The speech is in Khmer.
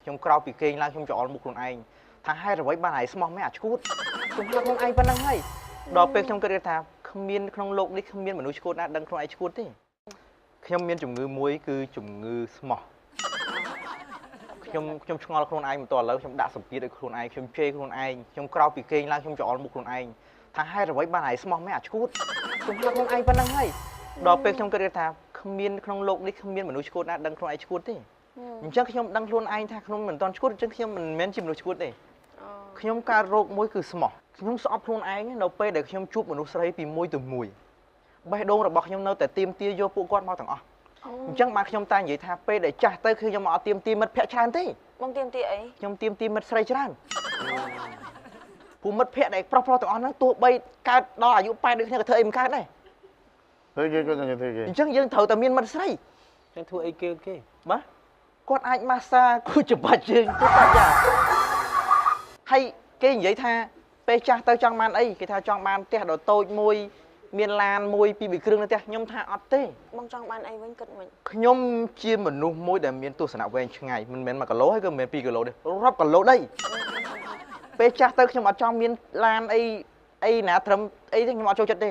ខ្ញុំក្រោកពីគេងឡើងខ្ញុំច្អល់មុខខ្លួនឯងថាហេតុអ្វីបានហើយស្មោះមែនអាឈួតខ្ញុំថាខ្លួនឯងប៉ុណ្ណឹងហើយដល់ពេលខ្ញុំគិតថាគ្មានក្នុងโลกនេះគ្មានមនុស្សឈួតណាដឹងខ្លួនឯងឈួតទេខ្ញុំមានជំងឺមួយគឺជំងឺស្មោះខ្ញុំឆ្ងល់ខ្លួនឯងមិនតឥឡូវខ្ញុំដាក់សម្ពាធឲ្យខ្លួនឯងខ្ញុំជេរខ្លួនឯងខ្ញុំក្រោកពីគេងឡើងខ្ញុំច្អល់មុខខ្លួនឯងថាហេតុអ្វីបានហើយស្មោះមែនអាឈួតខ្ញុំថាខ្លួនឯងប៉ុណ្ណឹងហើយដល់ពេលខ្ញុំគិតថាគ្មានក្នុងโลกនេះគ្មានមនុស្សឈួតណាដឹងខ្លួនឯងឈួតទេអញ្ចឹងខ្ញុំដឹងខ្លួនឯងថាខ្ញុំមិនទាន់ឈួតអញ្ចឹងខ្ញុំមិនមែនជាមនុស្សឈួតទេខ្ញុំកើតរោគមួយគឺស្មោះខ្ញុំស្អប់ខ្លួនឯងនៅពេលដែលខ្ញុំជួបមនុស្សស្រីពីមួយទៅមួយបេះដូងរបស់ខ្ញុំនៅតែទៀមទាយកពួកគាត់មកទាំងអស់អញ្ចឹងបានខ្ញុំតែនិយាយថាពេលដែលចាស់ទៅគឺខ្ញុំមកអត់ទៀមទាមិត្តភក្តិច្រើនទេបងទៀមទាអីខ្ញុំទៀមទាមិត្តស្រីច្រើនពួកមិត្តភក្តិដែលប្រុសទាំងអស់ហ្នឹងទោះបីកើតដល់អាយុ80ដូចគ្នាក៏ធ្វើអីមិនកើតដែរធ្វើគេគាត់នឹងធ្វើគេអញ្ចឹងយើងត្រូវតែមានមិត្តស្រីចឹងធ្វើអីគេបាទគាត់អាចម៉ាស្សាគូច្បាច់ជើងទៅបាច់យ៉ាហើយគេនិយាយថាពេលចាស់ទៅចង់បានអីគេថាចង់បានផ្ទះដ៏តូចមួយមានឡានមួយពីរគ្រឿងនៅផ្ទះខ្ញុំថាអត់ទេបងចង់បានអីវិញគិតមិនខ្ញុំជាមនុស្សមួយដែលមានទស្សនៈវែងឆ្ងាយមិនមែន1គីឡូហើយក៏មិនមែន2គីឡូទេរាប់គីឡូដីពេលចាស់ទៅខ្ញុំអត់ចង់មានឡានអីណាត្រឹមអីទេខ្ញុំអត់ចូលចិត្តទេ